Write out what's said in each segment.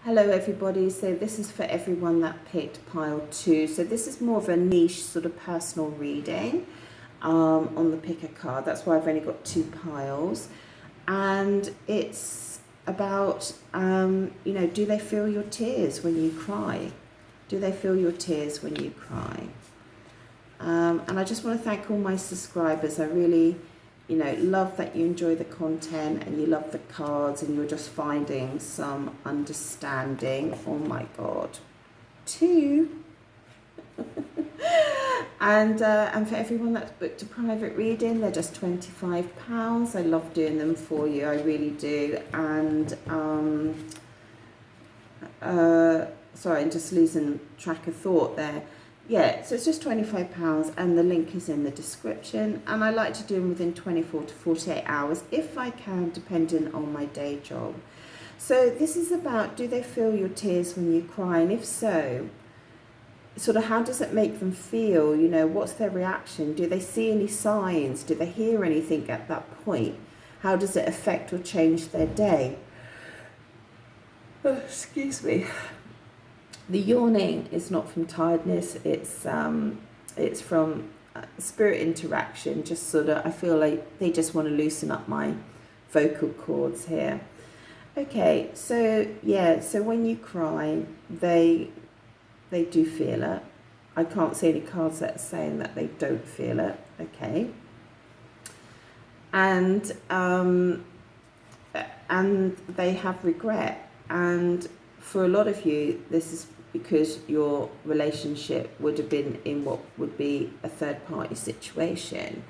Hello everybody, so this is for everyone that picked pile 2. So this is more of a niche sort of personal reading on the picker card. That's why I've only got 2 piles. And it's about, do they feel your tears when you cry? Do they feel your tears when you cry? And I just want to thank all my subscribers. I really love that you enjoy the content and you love the cards and you're just finding some understanding. Oh my God, 2. And for everyone that's booked a private reading, they're just £25. I love doing them for you, I really do. And sorry, I'm just losing track of thought there. Yeah, so it's just £25 and the link is in the description, and I like to do them within 24 to 48 hours if I can, depending on my day job. So this is about, do they feel your tears when you cry? And if so, sort of how does it make them feel? What's their reaction? Do they see any signs? Do they hear anything at that point? How does it affect or change their day? Oh, excuse me. The yawning is not from tiredness, it's from spirit interaction, just sort of, I feel like they just want to loosen up my vocal cords here. Okay, so yeah, so when you cry, they do feel it. I can't see any cards that are saying that they don't feel it, okay. And they have regret, and for a lot of you, this is because your relationship would have been in what would be a third-party situation,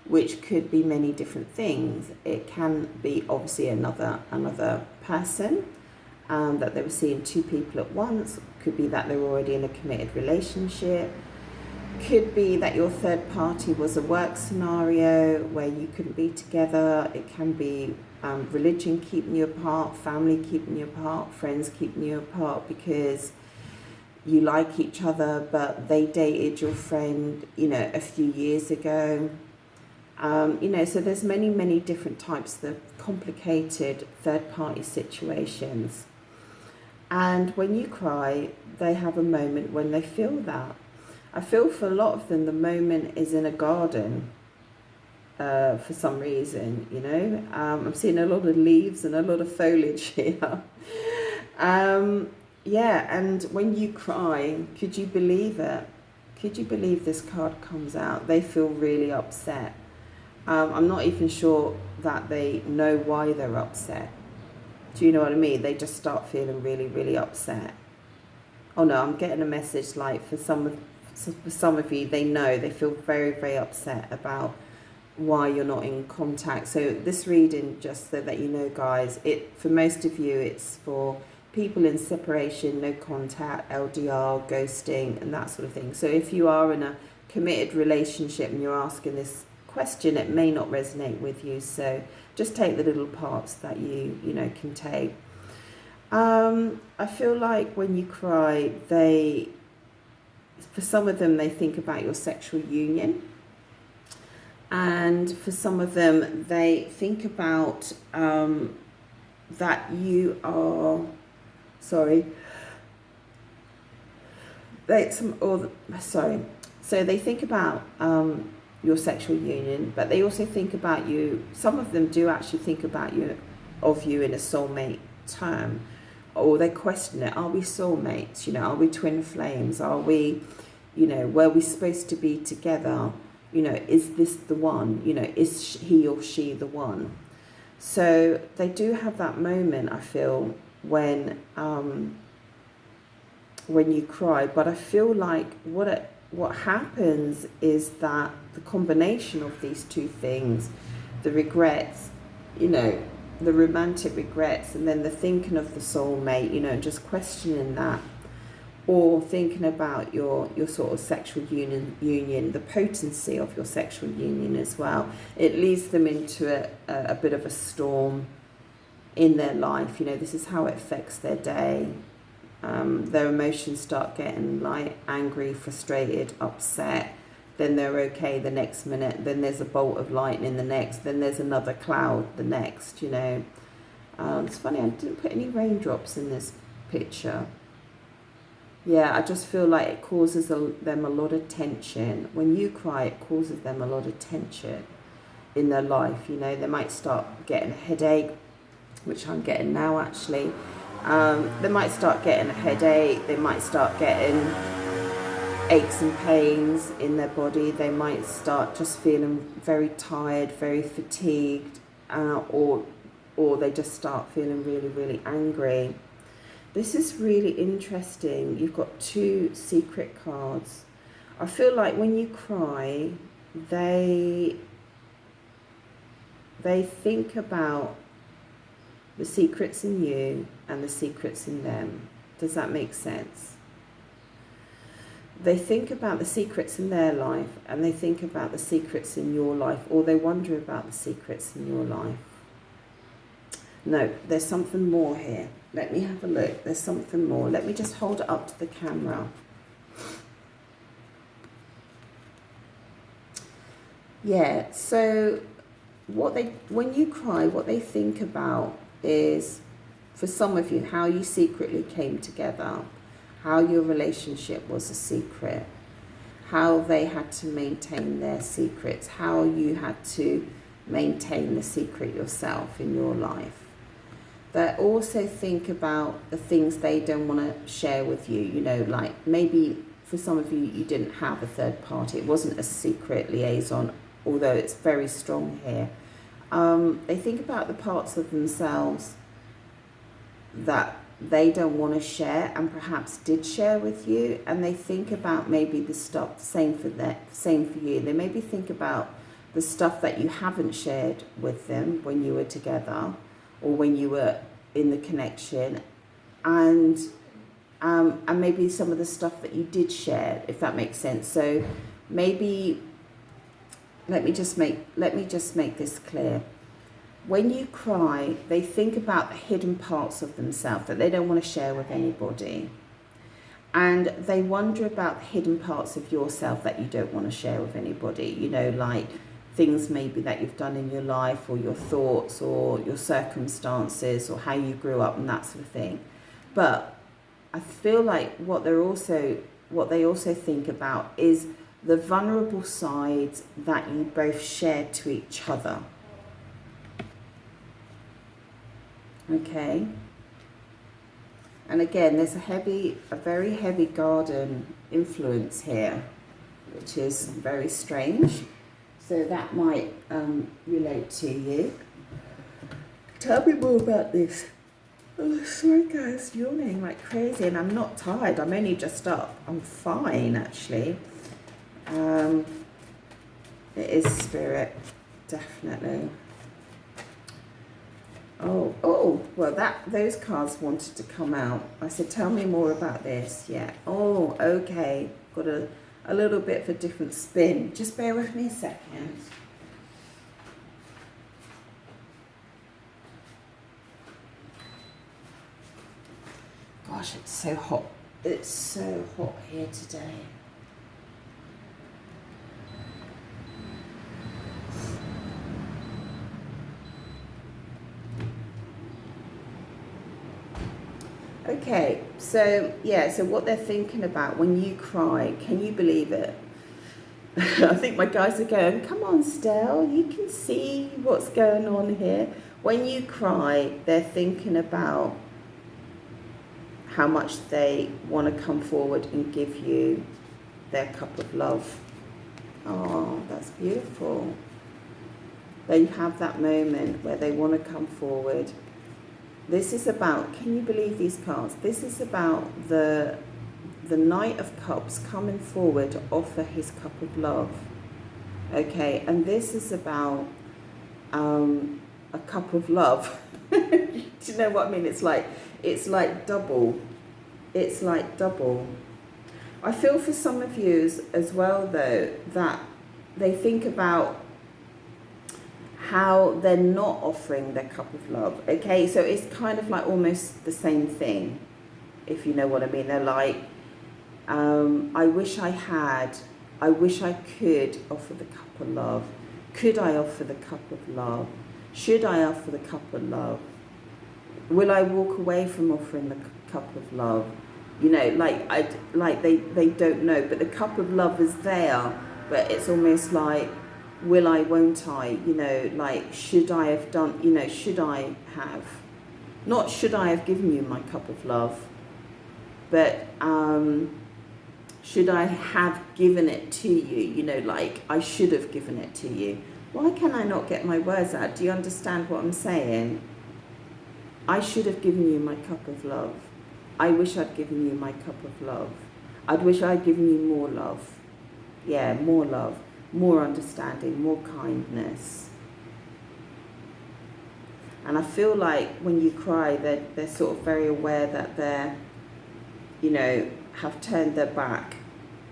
which could be many different things. It can be obviously another person, that they were seeing 2 people at once. Could be that they were already in a committed relationship. Could be that your third party was a work scenario where you couldn't be together. It can be religion keeping you apart, family keeping you apart, friends keeping you apart because you like each other, but they dated your friend, a few years ago. So there's many different types of complicated third-party situations. And when you cry, they have a moment when they feel that. I feel for a lot of them, the moment is in a garden. For some reason, I'm seeing a lot of leaves and a lot of foliage here. Yeah, and when you cry, could you believe it? Could you believe this card comes out? They feel really upset. I'm not even sure that they know why they're upset. Do you know what I mean? They just start feeling really upset. Oh no, I'm getting a message like for some of you, they feel very upset about why you're not in contact. So this reading, just so that you know, guys, for most of you, it's for people in separation, no contact, LDR, ghosting, and that sort of thing. So if you are in a committed relationship and you're asking this question, it may not resonate with you. So just take the little parts that you can take. I feel like when you cry, for some of them, they think about your sexual union. And for some of them, they think about that you are, so they think about your sexual union, but they also think about you. Some of them do actually think about you in a soulmate term, or they question it. Are we soulmates? Are we twin flames? Are we, were we supposed to be together? Is this the one? Is he or she the one? So they do have that moment, I feel, when you cry. But I feel like what happens is that the combination of these 2 things, the regrets, the romantic regrets, and then the thinking of the soulmate, just questioning that, or thinking about your sort of sexual union, the potency of your sexual union as well. It leads them into a bit of a storm in their life. This is how it affects their day. Their emotions start getting like angry, frustrated, upset. Then they're okay the next minute. Then there's a bolt of lightning the next. Then there's another cloud the next, It's funny, I didn't put any raindrops in this picture. Yeah, I just feel like it causes them a lot of tension. When you cry, it causes them a lot of tension in their life. You know, they might start getting a headache, which I'm getting now actually. They might start getting a headache. They might start getting aches and pains in their body. They might start just feeling very tired, very fatigued, or they just start feeling really, really angry. This is really interesting. You've got 2 secret cards. I feel like when you cry, they think about the secrets in you and the secrets in them. Does that make sense? They think about the secrets in their life and they think about the secrets in your life, or they wonder about the secrets in your life. No, there's something more here. Let me have a look. There's something more. Let me just hold it up to the camera. Yeah, so when you cry, what they think about is, for some of you, how you secretly came together, how your relationship was a secret, how they had to maintain their secrets, how you had to maintain the secret yourself in your life. They also think about the things they don't want to share with you, you know, like maybe for some of you, you didn't have a third party. It wasn't a secret liaison, although it's very strong here. They think about the parts of themselves that they don't want to share and perhaps did share with you, and they think about maybe the stuff, same for you. They maybe think about the stuff that you haven't shared with them when you were together, or when you were in the connection, and maybe some of the stuff that you did share, if that makes sense. So maybe let me just make this clear. When you cry, they think about the hidden parts of themselves that they don't want to share with anybody, and they wonder about the hidden parts of yourself that you don't want to share with anybody, you know, like things maybe that you've done in your life, or your thoughts, or your circumstances, or how you grew up and that sort of thing. But I feel like what they also think about is the vulnerable sides that you both share to each other. Okay? And again, there's a very heavy garden influence here, which is very strange. So that might relate to you. Tell me more about this. Oh, sorry guys, yawning like crazy, and I'm not tired. I'm only just up. I'm fine, actually. It is spirit, definitely. Oh, well, those cards wanted to come out. I said, tell me more about this. Yeah. Oh, okay. Got a little bit of a different spin. Just bear with me a second. Gosh, it's so hot. It's so hot here today. Okay, so what they're thinking about when you cry, can you believe it? I think my guys are going, come on, Stell, you can see what's going on here. When you cry, they're thinking about how much they want to come forward and give you their cup of love. Oh, that's beautiful. They have that moment where they want to come forward. This is about, can you believe these cards? This is about the Knight of Cups coming forward to offer his cup of love. Okay, and this is about a cup of love. Do you know what I mean? It's like double. It's like double. I feel for some of you as well, though, that they think about how they're not offering their cup of love. Okay, so it's kind of like almost the same thing, if you know what I mean. They're like, I wish I could offer the cup of love. Could I offer the cup of love? Should I offer the cup of love? Will I walk away from offering the cup of love. You know, like they don't know, but the cup of love is there, but it's almost like, will I, won't I, you know, like, should I have done, you know, should I have, not should I have given you my cup of love, but should I have given it to you, you know, like, I should have given it to you. Why can I not get my words out? Do you understand what I'm saying? I should have given you my cup of love. I wish I'd given you my cup of love. I'd wish I'd given you more love. Yeah, more love, more understanding, more kindness. And I feel like when you cry, they're sort of very aware that they're, you know, have turned their back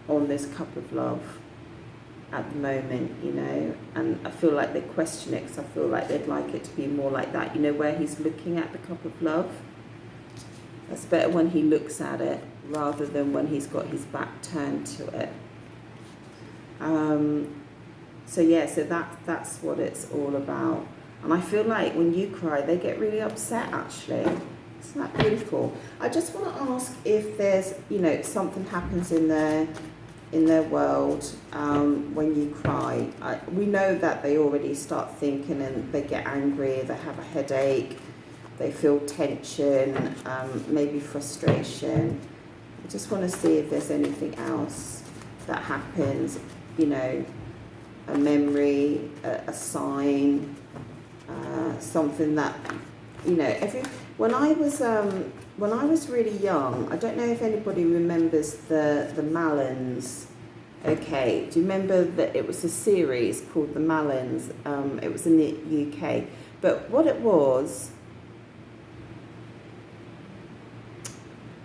on this cup of love at the moment, you know. And I feel like they question it, because I feel like they'd like it to be more like that, you know, where he's looking at the cup of love. That's better when he looks at it rather than when he's got his back turned to it. So yeah, so that's what it's all about. And I feel like when you cry, they get really upset, actually. Isn't that beautiful? I just want to ask if there's, you know, something happens in their world when you cry. We know that they already start thinking, and they get angry, they have a headache, they feel tension, maybe frustration. I just want to see if there's anything else that happens, you know, a memory, a sign, something that, you know, when I was really young, I don't know if anybody remembers the Mallins. Okay, do you remember that it was a series called The Mallins? It was in the UK, but what it was,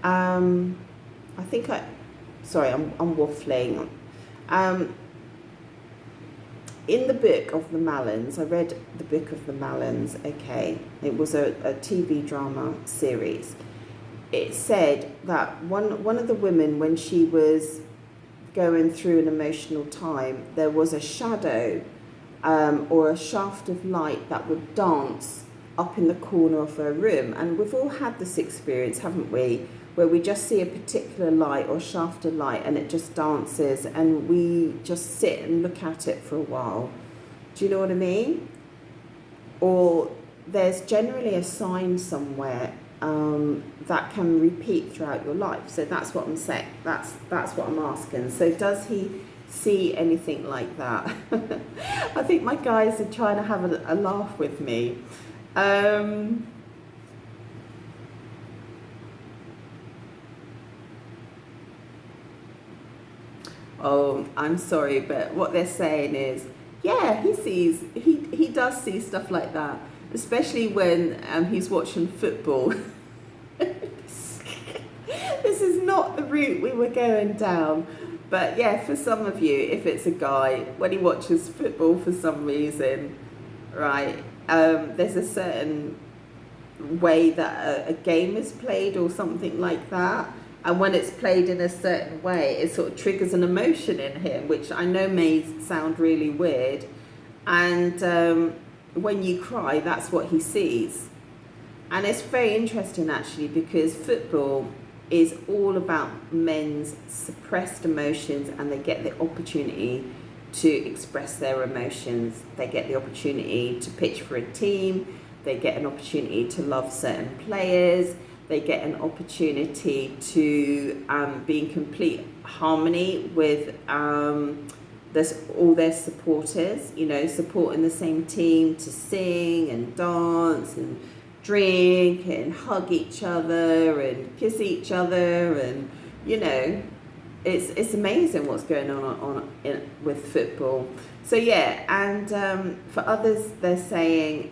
I think sorry, I'm waffling. In the book of The Mallins, I read the book of The Mallins, okay, it was a TV drama series. It said that one of the women, when she was going through an emotional time, there was a shadow or a shaft of light that would dance up in the corner of her room. And we've all had this experience, haven't we, where we just see a particular light or shaft of light and it just dances, and we just sit and look at it for a while. Do you know what I mean? Or there's generally a sign somewhere that can repeat throughout your life. So that's what I'm saying. That's what I'm asking. So does he see anything like that? I think my guys are trying to have a laugh with me. Oh, I'm sorry, but what they're saying is, yeah, he does see stuff like that, especially when he's watching football. This is not the route we were going down. But yeah, for some of you, if it's a guy, when he watches football for some reason, right, there's a certain way that a game is played or something like that. And when it's played in a certain way, it sort of triggers an emotion in him, which I know may sound really weird. And when you cry, that's what he sees. And it's very interesting, actually, because football is all about men's suppressed emotions, and they get the opportunity to express their emotions. They get the opportunity to pitch for a team. They get an opportunity to love certain players. They get an opportunity to be in complete harmony with all their supporters, you know, supporting the same team, to sing and dance and drink and hug each other and kiss each other. And, you know, it's amazing what's going on with football. So, yeah, and for others, they're saying,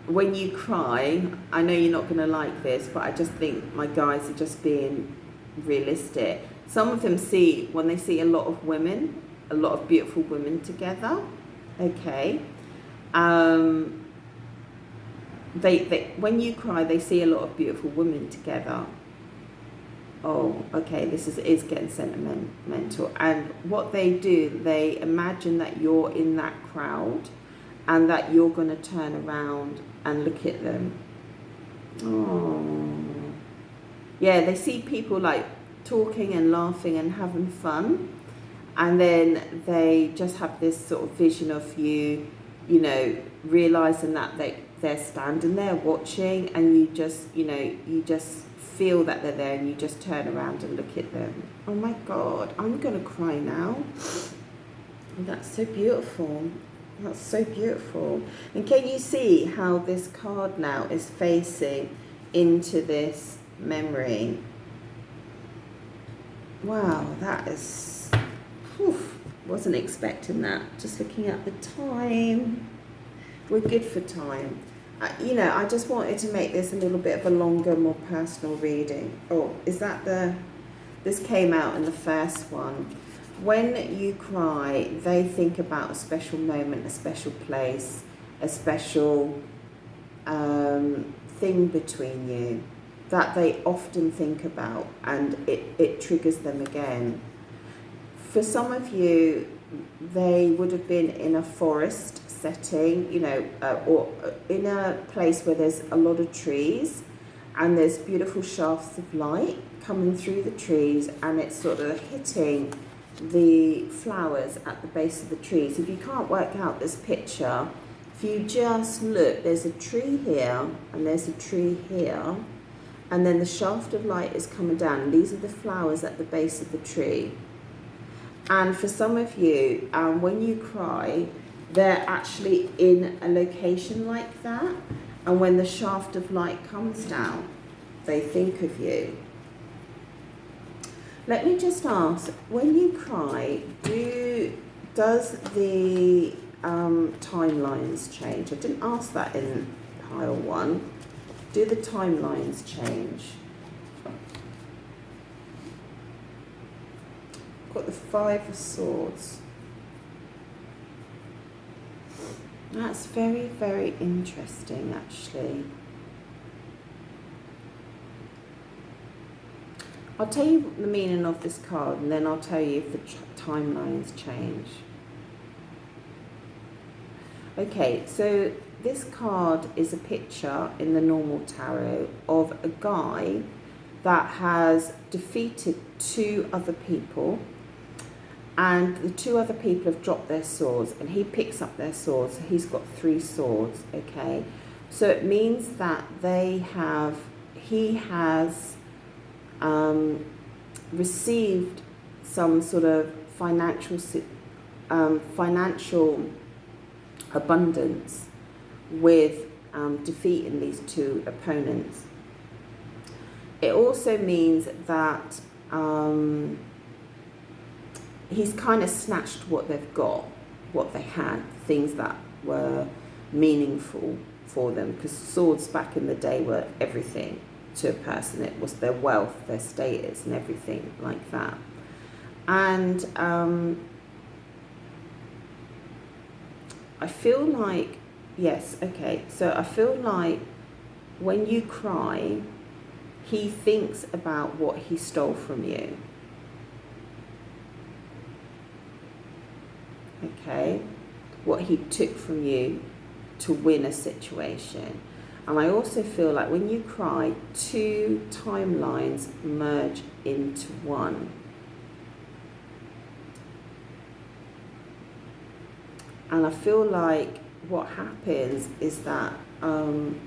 when you cry, I know you're not going to like this, but I just think my guys are just being realistic. Some of them see, when they see a lot of women, a lot of beautiful women together, okay, they when you cry, they see a lot of beautiful women together. Oh, okay, this is getting sentimental. And what they do, they imagine that you're in that crowd and that you're going to turn around and look at them. Oh, yeah, they see people like talking and laughing and having fun, and then they just have this sort of vision of you, you know, realizing that they're standing there watching, and you just, you know, you just feel that they're there, and you just turn around and look at them. Oh my God, I'm gonna cry now. That's so beautiful. That's so beautiful. And can you see how this card now is facing into this memory? Wow, that is... wasn't expecting that. Just looking at the time. We're good for time. You know, I just wanted to make this a little bit of a longer, more personal reading. Oh, is that the... This came out in the first one. When you cry, they think about a special moment, a special place, a special thing between you that they often think about, and it triggers them again. For some of you, they would have been in a forest setting, you know, or in a place where there's a lot of trees and there's beautiful shafts of light coming through the trees, and it's sort of hitting the flowers at the base of the trees. If you can't work out this picture, if you just look, there's a tree here and there's a tree here, and then the shaft of light is coming down, and these are the flowers at the base of the tree. And for some of you, when you cry, they're actually in a location like that, and when the shaft of light comes down, they think of you. Let me just ask, when you cry, does the timelines change? I didn't ask that in pile 1. Do the timelines change? Got the 5 of Swords. That's very, very interesting, actually. I'll tell you the meaning of this card, and then I'll tell you if the timelines change. Okay, so this card is a picture in the normal tarot of a guy that has defeated 2 other people, and the 2 other people have dropped their swords, and he picks up their swords. So he's got 3 swords, okay? So it means that he has received some sort of financial abundance with defeating these 2 opponents. It also means that he's kind of snatched what they've got, what they had, things that were meaningful for them, because swords back in the day were everything to a person. It was their wealth, their status, and everything like that. And I feel like, yes, okay, so I feel like when you cry, he thinks about what he stole from you. Okay, what he took from you to win a situation. And I also feel like when you cry, 2 timelines merge into one. And I feel like what happens is that,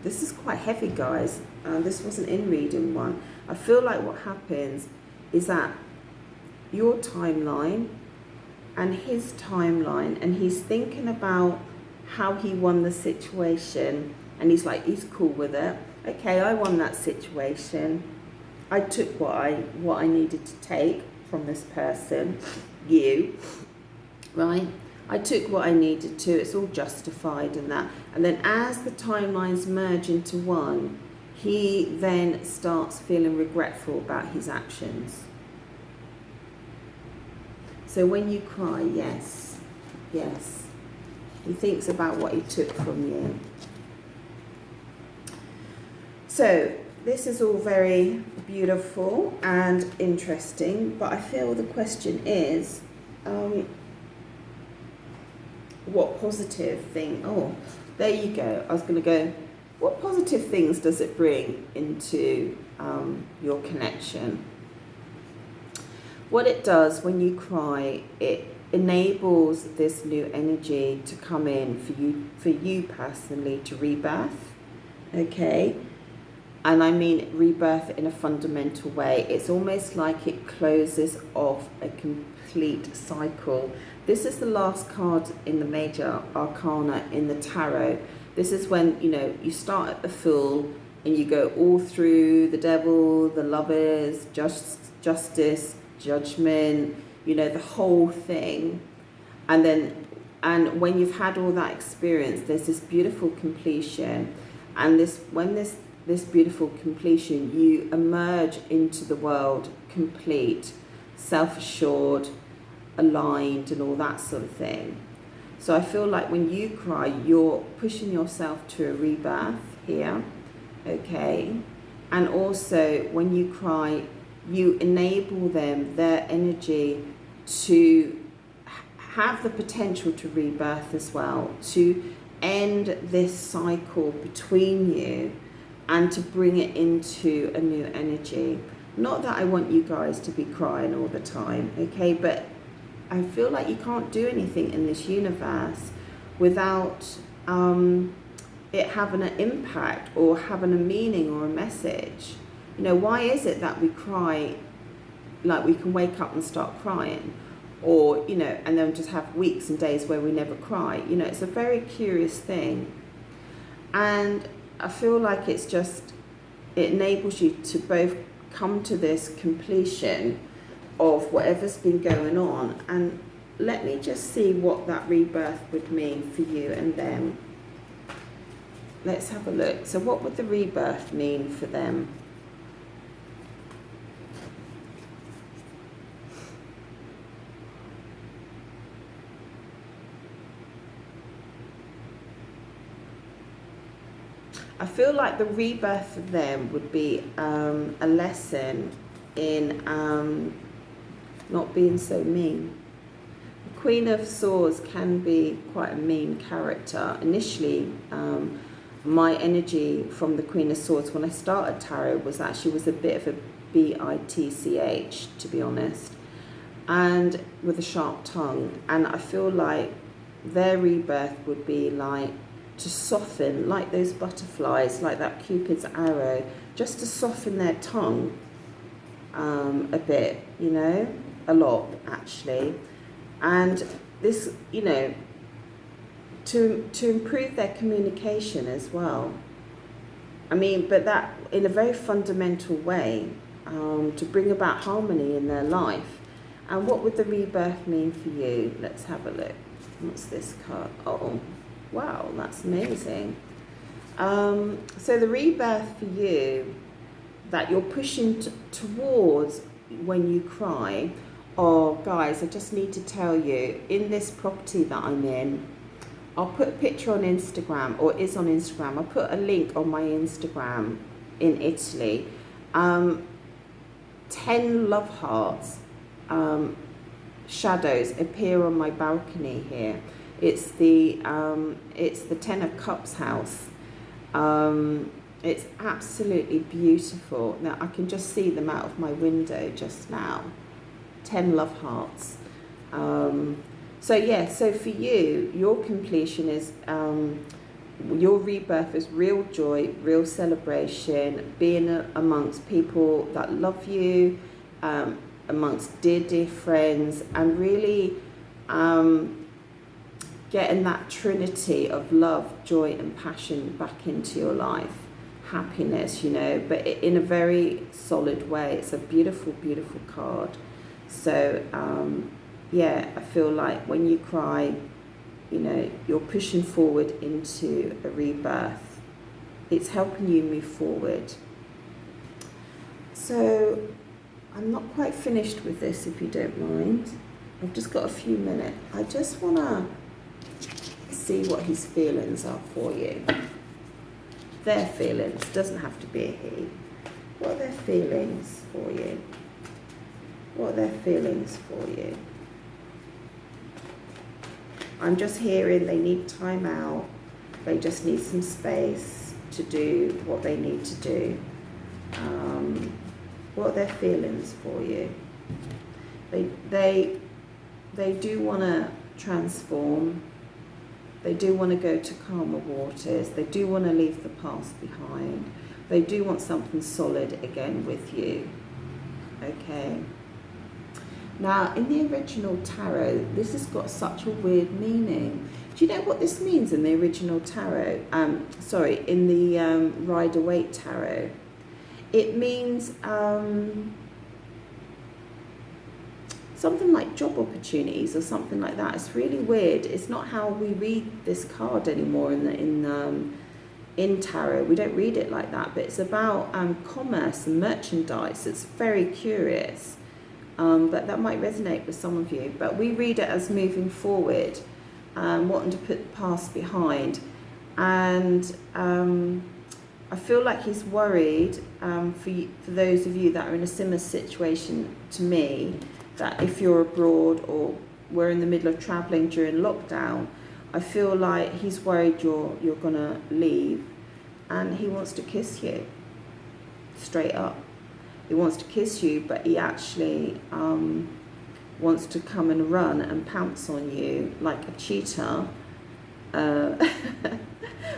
this is quite heavy, guys. This wasn't in reading 1. I feel like what happens is that your timeline and his timeline, and he's thinking about how he won the situation, and he's like, he's cool with it. Okay, I won that situation. I took what I needed to take from this person, you, right? I took what I needed to. It's all justified and that. And then as the timelines merge into one, he then starts feeling regretful about his actions. So when you cry, yes, yes, he thinks about what he took from you. So this is all very beautiful and interesting, but I feel the question is, what positive thing? Oh, there you go. I was going to go, what positive things does it bring into your connection? What it does when you cry, it enables this new energy to come in for you personally to rebirth, okay? And I mean rebirth in a fundamental way. It's almost like it closes off a complete cycle. This is the last card in the major arcana in the tarot. This is when, you know, you start at the Fool and you go all through the Devil, the Lovers, Justice, Judgment, you know, the whole thing. And when you've had all that experience, there's this beautiful completion. And when this beautiful completion, you emerge into the world complete, self-assured, aligned, and all that sort of thing. So I feel like when you cry, you're pushing yourself to a rebirth here, okay? And also when you cry, you enable them, their energy, to have the potential to rebirth as well, to end this cycle between you and to bring it into a new energy. Not that I want you guys to be crying all the time, okay? But I feel like you can't do anything in this universe without it having an impact or having a meaning or a message. You know, why is it that we cry, like we can wake up and start crying, or, you know, and then just have weeks and days where we never cry? You know, it's a very curious thing. And I feel like it enables you to both come to this completion of whatever's been going on. And let me just see what that rebirth would mean for you and them. Let's have a look. So what would the rebirth mean for them? I feel like the rebirth for them would be a lesson in not being so mean. The Queen of Swords can be quite a mean character. Initially, my energy from the Queen of Swords when I started tarot was that she was a bit of a bitch, to be honest, and with a sharp tongue. And I feel like their rebirth would be like to soften, like those butterflies, like that Cupid's arrow, just to soften their tongue a bit, you know, a lot actually. And this, you know, to improve their communication as well. I mean, but that in a very fundamental way, to bring about harmony in their life. And what would the rebirth mean for you? Let's have a look. What's this card? Oh, wow, that's amazing. So the rebirth for you that you're pushing towards when you cry. Oh, guys, I just need to tell you, in this property that I'm in, I'll put a picture on Instagram, or is on Instagram. I'll put a link on my Instagram in Italy. 10 love hearts, shadows appear on my balcony here. It's the 10 of Cups house. It's absolutely beautiful. Now I can just see them out of my window just now. 10 love hearts. So yeah, so for you, your completion is, your rebirth is real joy, real celebration, being amongst people that love you, amongst dear friends, and really getting that trinity of love, joy and passion back into your life. Happiness, you know, but in a very solid way. It's a beautiful, beautiful card. So yeah, I feel like when you cry, you know, you're pushing forward into a rebirth. It's helping you move forward. So I'm not quite finished with this, if you don't mind. I've just got a few minutes. I just want to see what his feelings are for you. Their feelings, doesn't have to be a he. What are their feelings for you? What are their feelings for you? I'm just hearing they need time out. They just need some space. to do what they need to do. What are their feelings for you? They do want to transform. They do want to go to calmer waters. They do want to leave the past behind. They do want something solid again with you. Okay. Now, in the original tarot, this has got such a weird meaning. Do you know what this means in the original tarot? In the Rider-Waite tarot. It means something like job opportunities or something like that. It's really weird. It's not how we read this card anymore in tarot. We don't read it like that, but it's about commerce and merchandise. It's very curious, but that might resonate with some of you. But we read it as moving forward, wanting to put the past behind. And I feel like he's worried for those of you that are in a similar situation to me, that if you're abroad or we're in the middle of travelling during lockdown, I feel like he's worried you're going to leave, and he wants to kiss you, straight up. He wants to kiss you, but he actually wants to come and run and pounce on you like a cheetah,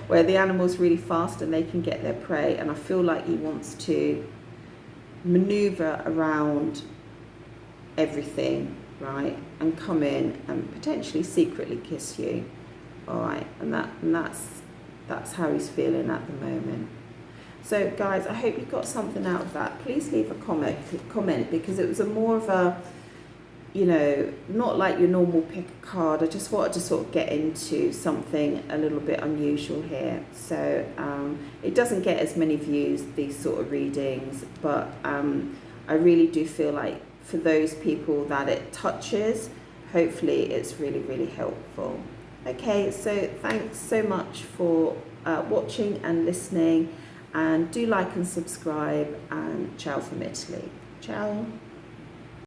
where the animal's really fast and they can get their prey. And I feel like he wants to maneuver around everything, right, and come in and potentially secretly kiss you. All right, and that's how he's feeling at the moment. So guys, I hope you got something out of that. Please leave a comment, because it was more of a, not like your normal pick a card. I just wanted to sort of get into something a little bit unusual here. So it doesn't get as many views, these sort of readings, but I really do feel like for those people that it touches, hopefully it's really, really helpful. Okay, so thanks so much for watching and listening, and do like and subscribe, and ciao from Italy. Ciao.